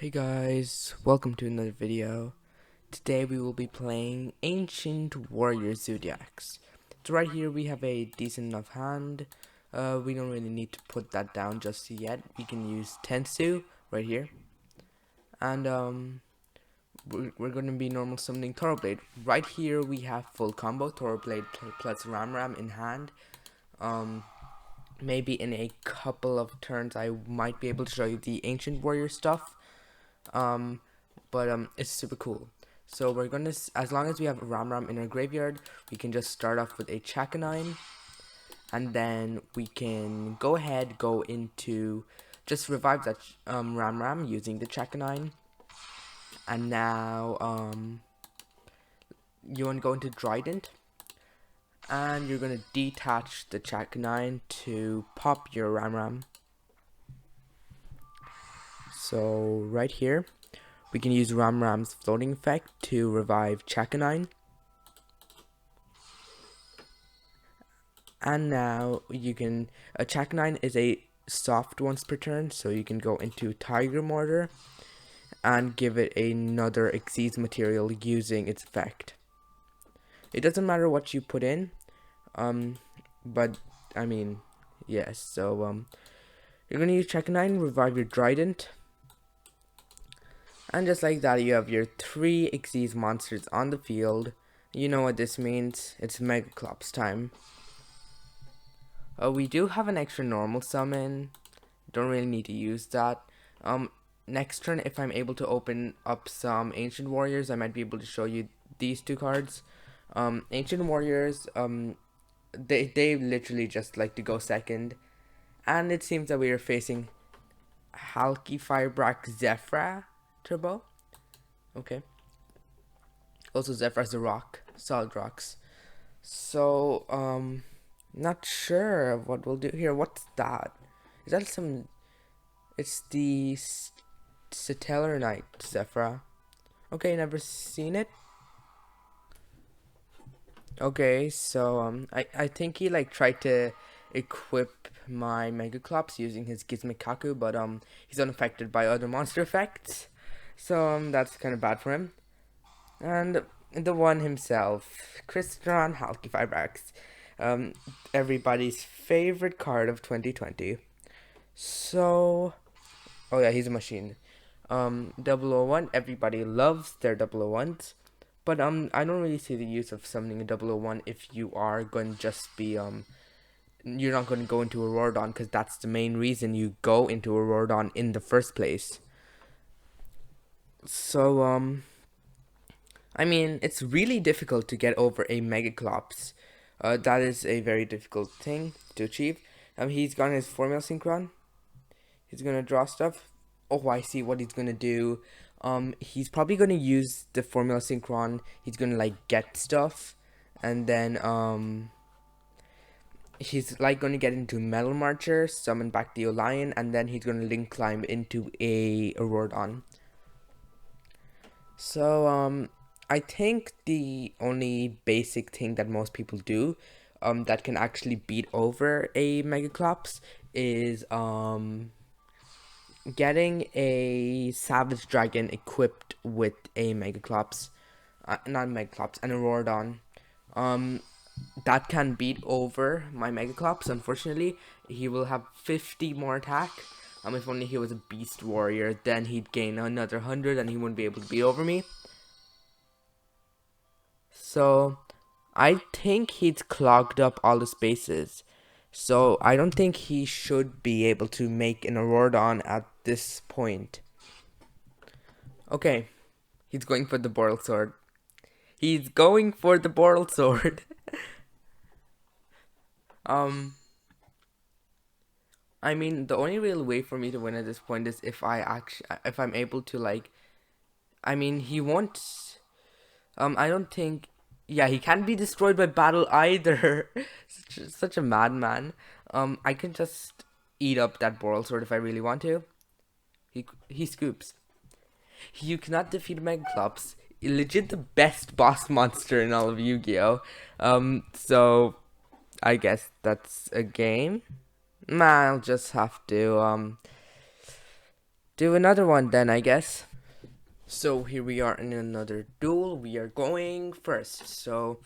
Hey guys, welcome to another video. Today we will be playing Ancient Warrior Zoodiacs. So right here we have a decent enough hand. We don't really need to put that down just yet. We can use Tensu right here. And we're going to be normal summoning Thorblade. Right here we have full combo Thorblade plus Ram in hand. Maybe in a couple of turns I might be able to show you the Ancient Warrior stuff. But it's super cool. So we're gonna, as long as we have Ram in our graveyard, we can just start off with a Chakanine, and then we can go into just revive that Ram using the Chakanine. And now you want to go into Trident, and you're gonna detach the Chakanine to pop your Ram. So right here we can use Ram's floating effect to revive Chakanine. And now you can, Chakanine is a soft once per turn, so you can go into Tiger Mortar and give it another Xyz material using its effect. It doesn't matter what you put in, but I mean, yes, so you're gonna use Chakanine, revive your Trident. And just like that, you have your 3 Xyz monsters on the field. You know what this means. It's Megaclops time. We do have an extra normal summon. Don't really need to use that. Next turn, if I'm able to open up some Ancient Warriors, I might be able to show you these 2 cards. Ancient Warriors, they literally just like to go second. And it seems that we are facing Halki Firebrak Zephyra Turbo. Okay. Also Zephyr's a rock. Solid rocks. So, not sure what we'll do here. What's that? Is that some... It's the Stellar Knight Zephyra. Okay, never seen it. Okay, so, I think he, like, tried to equip my Megaclops using his Gizmikaku, but, he's unaffected by other monster effects. So, that's kind of bad for him. And the one himself, Crystron Halki Fibrax. Everybody's favorite card of 2020. So, oh yeah, he's a machine. 001, everybody loves their 001s. But, I don't really see the use of summoning a 001 if you are going to just be, you're not going to go into Auroradon, because that's the main reason you go into Auroradon in the first place. So, I mean, it's really difficult to get over a Megaclops. That is a very difficult thing to achieve. He's got his Formula Synchron. He's gonna draw stuff. Oh, I see what he's gonna do. He's probably gonna use the Formula Synchron. He's gonna like get stuff, and then he's like gonna get into Metal Marcher, summon back the Lion, and then he's gonna link climb into a Auroradon. So I think the only basic thing that most people do that can actually beat over a Megaclops is getting a Savage Dragon equipped with a Megaclops, not Megaclops, an Auroradon. That can beat over my Megaclops. Unfortunately, he will have 50 more attack. If only he was a Beast Warrior, then he'd gain another 100 and he wouldn't be able to beat over me. So, I think he's clogged up all the spaces. So, I don't think he should be able to make an Auroradon at this point. Okay, he's going for the Boral Sword. He's going for the Boral Sword. I mean, the only real way for me to win at this point is if I'm able to, like, I mean, he won't, I don't think, yeah, he can't be destroyed by battle either. such a madman. I can just eat up that Boral Sword if I really want to. He scoops. You cannot defeat Megaclops. Legit the best boss monster in all of Yu-Gi-Oh! So I guess that's a game. I'll just have to do another one then, I guess. So here we are in another duel. We are going first. So,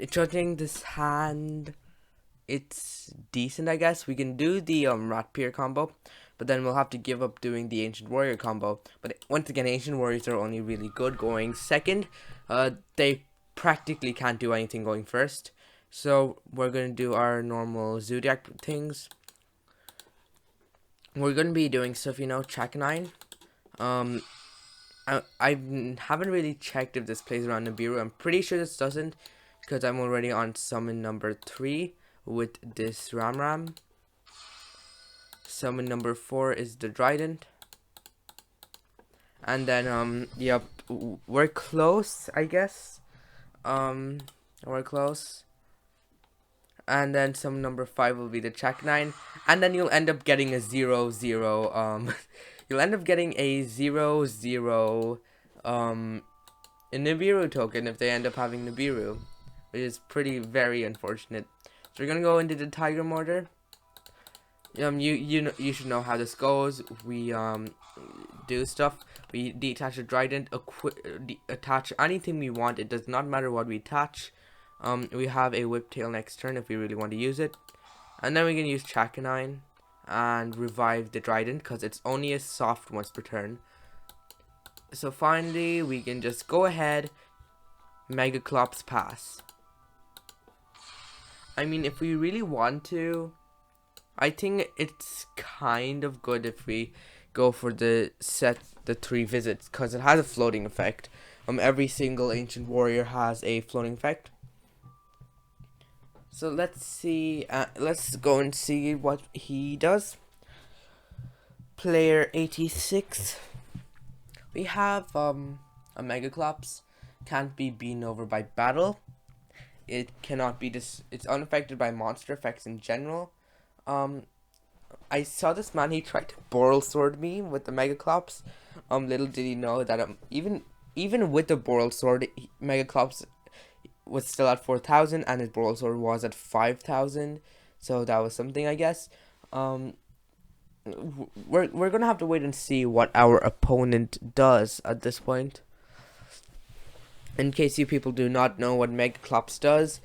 judging this hand, it's decent, I guess. We can do the rat peer combo, but then we'll have to give up doing the ancient warrior combo. But once again, ancient warriors are only really good going second. They practically can't do anything going first. So we're gonna do our normal Zoodiac things. We're gonna be doing stuff, you know, check 9. Um, I haven't really checked if this plays around Nibiru. I'm pretty sure this doesn't, because I'm already on summon number 3 with this Ram. Summon number 4 is the Trident. And then, yep, we're close, I guess. We're close. And then summon number 5 will be the check 9. And then you'll end up getting a 0-0, you'll end up getting a 0-0, Nibiru token if they end up having Nibiru, which is very unfortunate. So we're gonna go into the Tiger Mortar. You should know how this goes. We do stuff. We detach a Trident, attach anything we want. It does not matter what we attach. We have a Whiptail next turn if we really want to use it, and then we can use Chakanine and revive the Trident because it's only a soft once per turn. So finally, we can just go ahead, Mega Clops pass. I mean, if we really want to, I think it's kind of good if we go for the 3 visits, because it has a floating effect. Every single ancient warrior has a floating effect. So let's see. Let's go and see what he does. Player 86. We have a Mega Clops. Can't be beaten over by battle. It cannot be it's unaffected by monster effects in general. I saw this man, he tried to Boral Sword me with the Mega Clops. Little did he know that even with the Boral Sword, Mega Clops was still at 4,000 and his Boral Sword was at 5,000. So that was something, I guess. We're gonna have to wait and see what our opponent does at this point. In case you people do not know what Mega Clops does,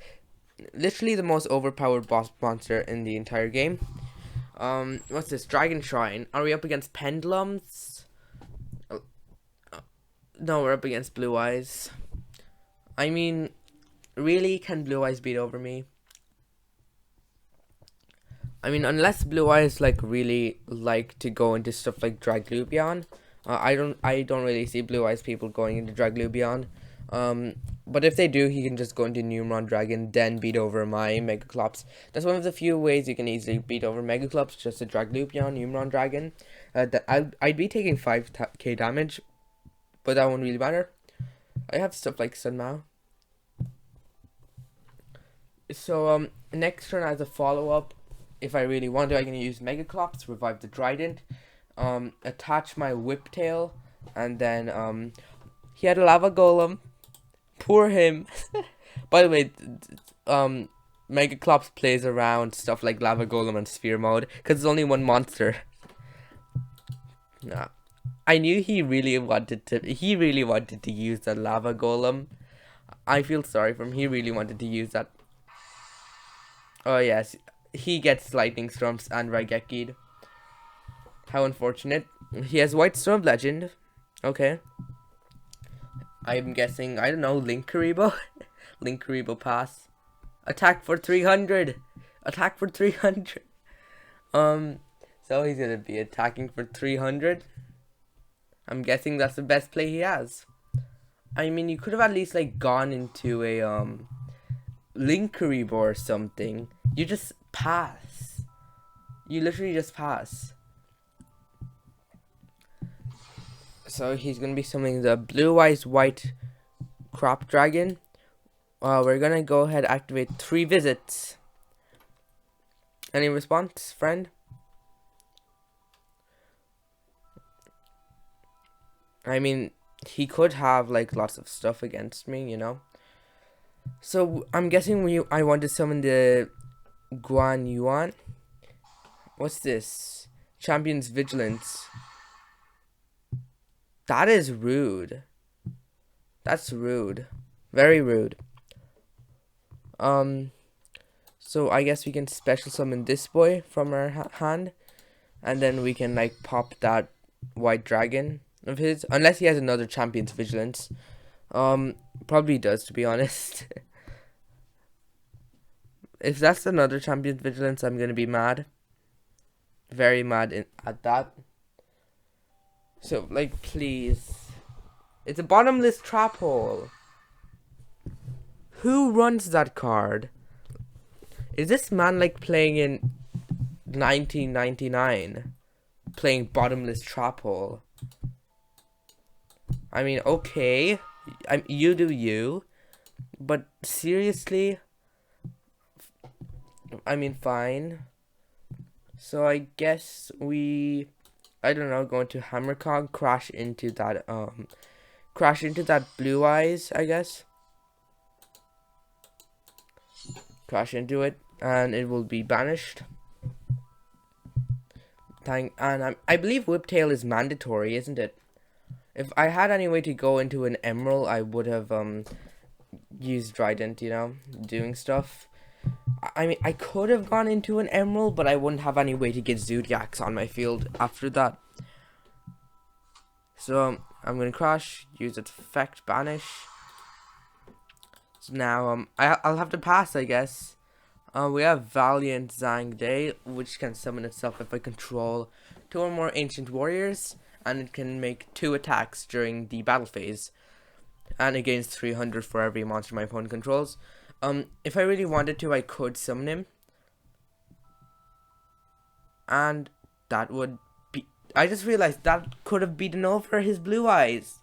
literally the most overpowered boss monster in the entire game. What's this? Dragon Shrine. Are we up against Pendulums? No, we're up against Blue Eyes. I mean, really, can Blue Eyes beat over me? I mean, unless Blue Eyes really like to go into stuff like Draglubion. I don't really see Blue Eyes people going into Draglubion. But if they do, he can just go into Numron Dragon, then beat over my Mega Clops. That's one of the few ways you can easily beat over Mega Clops, just a Draglubion, Numron Dragon. I'd be taking 5k damage, but that won't really matter. I have stuff like Sunmao. So, next turn as a follow-up, if I really want to, I can use Mega Clops, revive the Trident, attach my Whiptail, and then, he had a Lava Golem. Poor him. By the way, Mega Clops plays around stuff like Lava Golem and Sphere mode because it's only one monster. Nah, I knew he really wanted to use the Lava Golem. I feel sorry for him. He really wanted to use that. Oh yes, he gets Lightning Storms and Raigeki'd. How unfortunate. He has White Storm Legend. Okay. I'm guessing, I don't know, Linkuriboh? Linkuriboh pass. Attack for 300! Attack for 300! So he's gonna be attacking for 300. I'm guessing that's the best play he has. I mean, you could have at least, gone into a, Linkuriboh or something. You just pass. You literally just pass. So he's gonna be summoning the Blue Eyes White Crop Dragon. We're gonna go ahead and activate 3 visits. Any response, friend? I mean, he could have lots of stuff against me, you know. So I'm guessing I want to summon the Guan Yuan. What's this? Champion's Vigilance. That is rude. That's rude. Very rude. So I guess we can special summon this boy from our hand, and then we can like pop that white dragon of his, unless he has another champion's vigilance. Probably does, to be honest. If that's another champion's vigilance, I'm gonna be mad. Very mad at that. So like, please, it's a bottomless trap hole. Who runs that card? Is this man like playing in 1999? Playing bottomless trap hole? I mean, okay, you do you, but seriously, I mean, fine. So I guess I don't know, going to Hammercog, crash into that blue eyes, I guess. Crash into it, and it will be banished. And I believe Whiptail is mandatory, isn't it? If I had any way to go into an Emerald, I would have used Trident, you know, doing stuff. I mean, I could have gone into an Emerald, but I wouldn't have any way to get Zoodiacs on my field after that. So I'm gonna crash, use effect, banish. So now I'll have to pass, I guess. We have Valiant Zhang Day, which can summon itself if I control 2 or more Ancient Warriors, and it can make 2 attacks during the battle phase, and it gains 300 for every monster my opponent controls. If I really wanted to, I could summon him, and that would be. I just realized that could have beaten over his blue eyes.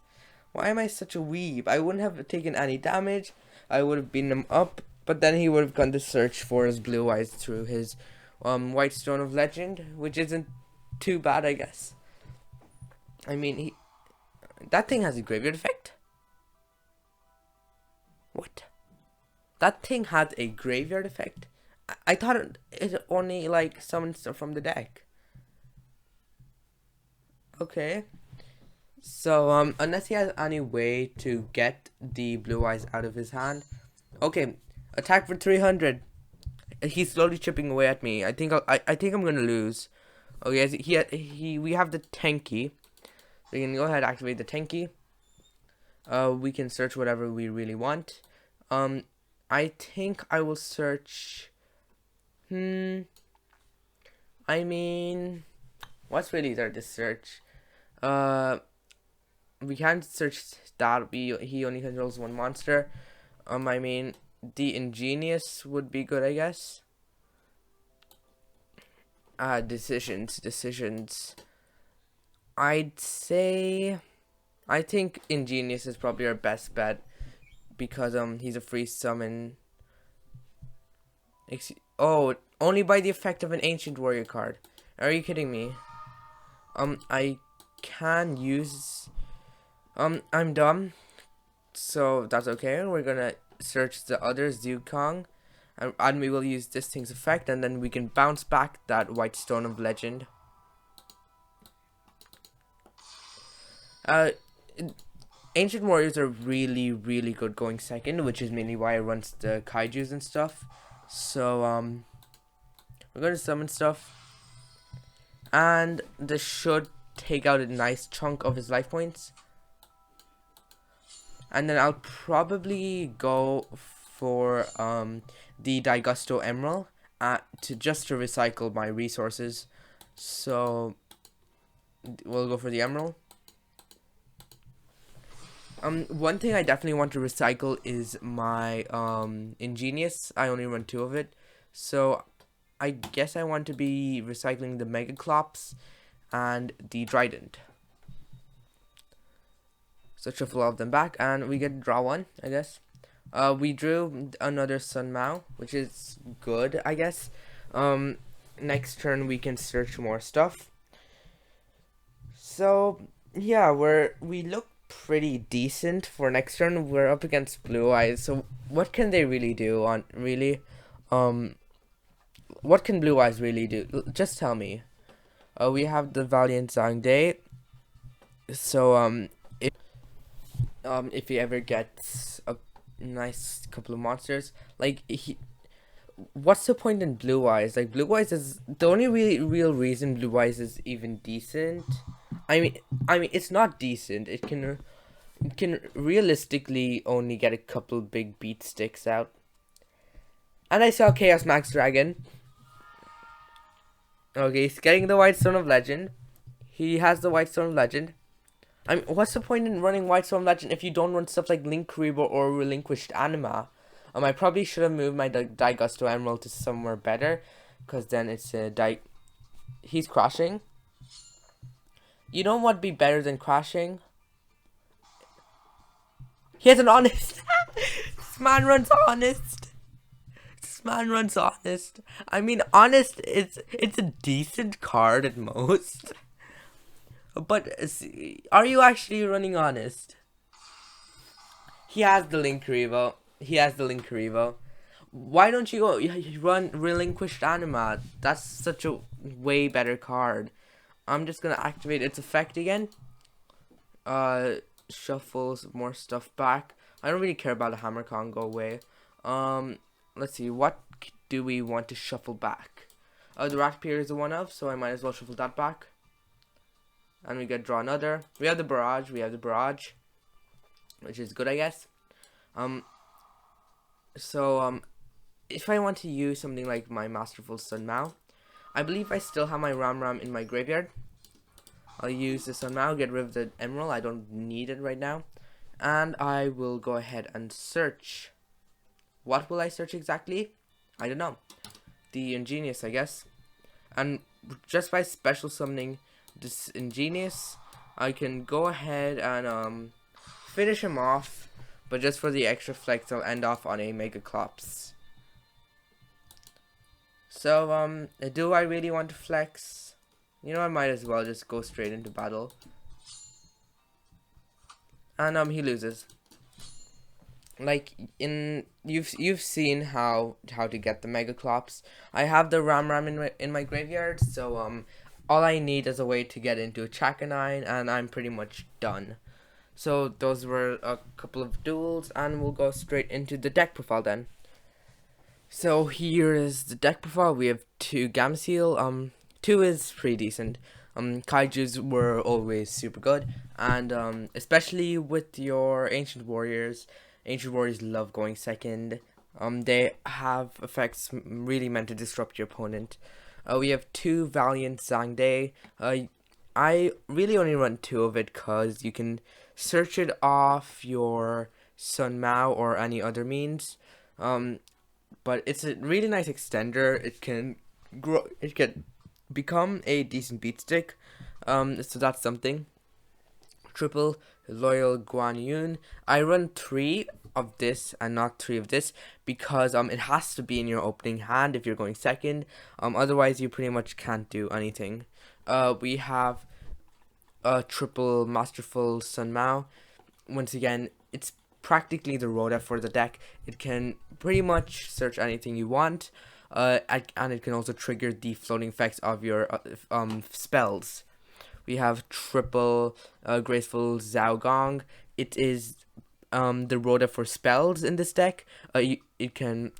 Why am I such a weeb? I wouldn't have taken any damage. I would have beaten him up, but then he would have gone to search for his blue eyes through his White Stone of Legend, which isn't too bad, I guess. I mean, that thing has a graveyard effect? What? That thing had a graveyard effect? I thought it only like summons stuff from the deck. Okay. So unless he has any way to get the blue eyes out of his hand. Okay, attack for 300. He's slowly chipping away at me. I think I'm gonna lose. Okay, we have the Tenki. We can go ahead and activate the Tenki. We can search whatever we really want. I think I will search. I mean, what's really there to search? We can't search that. He only controls 1 monster. I mean, the Ingenious would be good, I guess. Decisions. I'd say, I think Ingenious is probably our best bet, because he's a free summon. Oh, only by the effect of an Ancient Warrior card. Are you kidding me? I can use. I'm dumb, so that's okay. We're gonna search the other Zukong, and we will use this thing's effect, and then we can bounce back that White Stone of Legend. Ancient Warriors are really, really good going second, which is mainly why it runs the Kaijus and stuff. So we're gonna summon stuff, and this should take out a nice chunk of his life points. And then I'll probably go for the Daigusto Emerald to recycle my resources. So we'll go for the Emerald. One thing I definitely want to recycle is my Ingenious. I only run 2 of it, so I guess I want to be recycling the Megaclops and the Trident. So shuffle all of them back, and we get to draw 1, I guess. We drew another Sun Mao, which is good, I guess. Next turn we can search more stuff. So yeah, we look pretty decent for next turn. We're up against Blue Eyes, so what can they really do what can Blue Eyes really do? Just tell me. We have the Valiant Zhang Day, so if he ever gets a nice couple of monsters. Like what's the point in Blue Eyes? Like Blue Eyes is the only real reason Blue Eyes is even decent. I mean, it's not decent. It can realistically only get a couple big beat sticks out. And I saw Chaos Max Dragon. Okay, he's getting the White Stone of Legend. He has the White Stone of Legend. I mean, what's the point in running White Stone of Legend if you don't run stuff like Link Reaver or Relinquished Anima? I probably should have moved my Digusto Emerald to somewhere better, because then it's a he's crashing. You know what would be better than crashing? He has an honest. This man runs honest. This man runs honest. I mean, honest. It's a decent card at most. But are you actually running honest? He has the Link Reaver. Why don't you go? You run Relinquished Anima. That's such a way better card. I'm just gonna activate its effect again. Shuffles more stuff back. I don't really care about a Hammer Con. Go away. Let's see. What do we want to shuffle back? The Rat Pier is a one of, so I might as well shuffle that back. And we get draw another. We have the barrage, which is good, I guess. If I want to use something like my Masterful Sun Mao, I believe I still have my Ram in my graveyard. I'll use the Sun Mao, get rid of the Emerald. I don't need it right now. And I will go ahead and search. What will I search exactly? I don't know. The Ingenious, I guess. And just by special summoning this Ingenious, I can go ahead and finish him off. But just for the extra flex, I'll end off on a Mega Clops. So, do I really want to flex? You know, I might as well just go straight into battle. And he loses. Like you've seen how to get the Mega Clops. I have the Ram in my graveyard, so all I need is a way to get into a Chakanine, and I'm pretty much done. So those were a couple of duels, and we'll go straight into the deck profile then. So here is the deck profile. We have 2 Gamseel. 2 is pretty decent. Kaijus were always super good, and especially with your Ancient Warriors. Ancient Warriors love going second. They have effects really meant to disrupt your opponent. We have 2 Valiant Zangde. I really only run 2 of it because you can search it off your Sun Mao or any other means. But it's a really nice extender. It can grow. It can become a decent beat stick. So that's something. Triple Loyal Guan Yun. I run 3 of this and not 3 of this because it has to be in your opening hand if you're going second. Otherwise you pretty much can't do anything. We have a triple Masterful Sun Mao. Once again, it's practically the Rhoda for the deck. It can pretty much search anything you want, and it can also trigger the floating effects of your spells. We have triple Graceful Zhao Gong. It is the Rhoda for spells in this deck. It can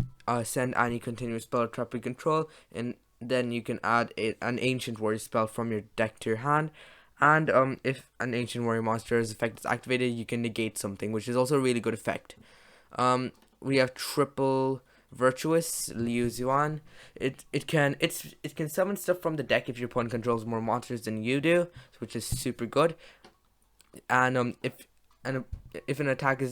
send any continuous spell or trap you control, and then you can add an Ancient Warrior spell from your deck to your hand. And if an Ancient Warrior monster's effect is activated, you can negate something, which is also a really good effect. We have triple Virtuous Liu Xuan. It can summon stuff from the deck if your opponent controls more monsters than you do, which is super good. And if an attack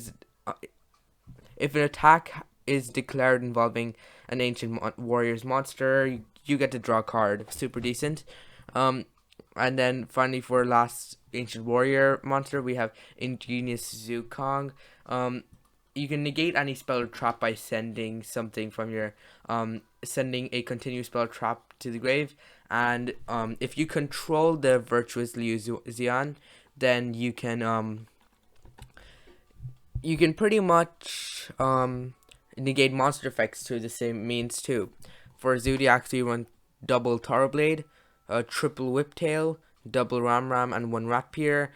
is declared involving an Ancient Warrior's monster, you get to draw a card. Super decent. And then finally for last Ancient Warrior monster, we have Ingenious Zukong. You can negate any spell or trap by sending something from your sending a continuous spell or trap to the grave. And if you control the Virtuous Liu Xian, then you can pretty much negate monster effects through the same means too. For Zoodiac, you run double Taro Blade, triple Whiptail, double Ram, and 1 Rat Pier.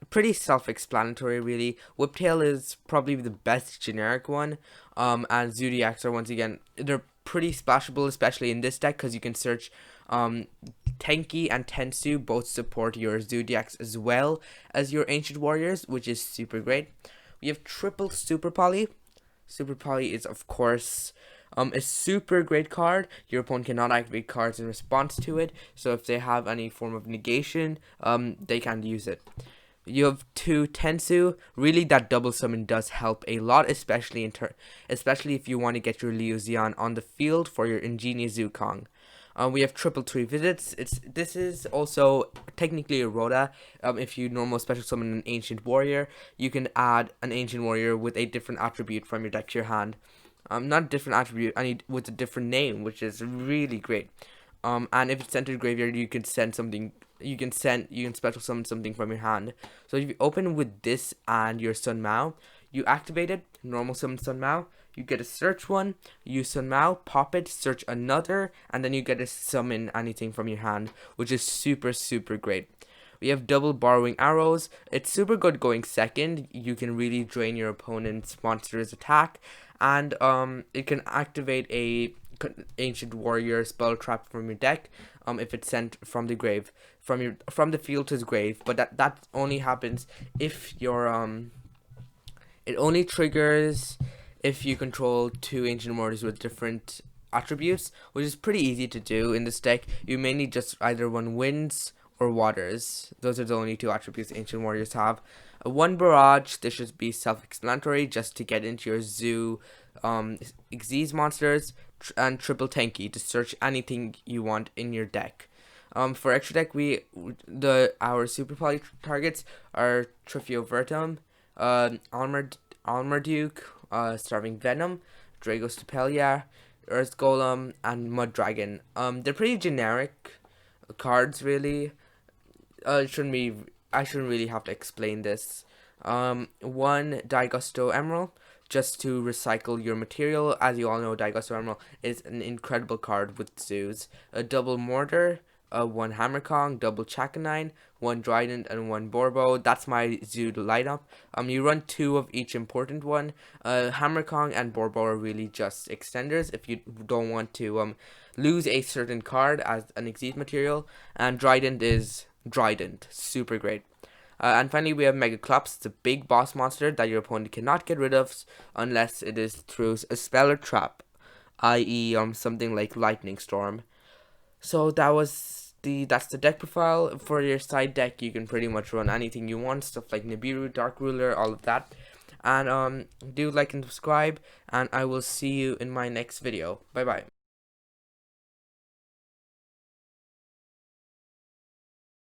Pretty self-explanatory, really. Whiptail is probably the best generic one. And Zoodiacs are, once again, they're pretty splashable, especially in this deck, because you can search. Tenki and Tensu both support your Zoodiacs as well as your Ancient Warriors, which is super great. We have triple Super Poly. Super Poly is, of course, a super great card. Your opponent cannot activate cards in response to it, so if they have any form of negation, they can't use it. You have two Tensu. Really, that double summon does help a lot, especially especially if you want to get your Liu Xian on the field for your Ingenious Zukong. We have triple tree visits. This is also technically a Rhoda. If you normal special summon an Ancient Warrior, you can add an Ancient Warrior with a different attribute from your deck to your hand. Not a different attribute, with a different name, which is really great. And if it's sent to the graveyard, you can send something. You can special summon something from your hand. So if you open with this and your Sun Mao, you activate it. Normal summon Sun Mao. You get a search one, use Sun Mao, pop it, search another, and then you get to summon anything from your hand, which is super, super great. We have double borrowing arrows. It's super good going second. You can really drain your opponent's monster's attack, and it can activate a Ancient Warrior spell trap from your deck if it's sent from the grave, from the field to his grave. But that only happens if your it only triggers if you control two Ancient Warriors with different attributes, which is pretty easy to do in this deck. You mainly just either run winds or waters. Those are the only two attributes Ancient Warriors have. One barrage, this should be self-explanatory, just to get into your zoo Xyz monsters, and triple Tenki to search anything you want in your deck. For extra deck, our Super Poly targets are Trifiovertum, Armarduke, Starving Venom, Dragostapelia, Earth Golem, and Mud Dragon. They're pretty generic cards, really. I shouldn't really have to explain this. One Daigusto Emerald, just to recycle your material. As you all know, Daigusto Emerald is an incredible card with zoos. A double Mortar, one Hammer Kong, double Chakanine, one Trident, and one Borbo. That's my zoo lineup. You run two of each important one. Hammer Kong and Borbo are really just extenders if you don't want to lose a certain card as an Xyz material. And Trident is Trident, super great. And finally, we have Mega Clops. It's a big boss monster that your opponent cannot get rid of unless it is through a spell or trap, i.e., something like Lightning Storm. So that's the deck profile. For your side deck, you can pretty much run anything you want, stuff like Nibiru, Dark Ruler, all of that. And do like and subscribe, and I will see you in my next video. Bye bye.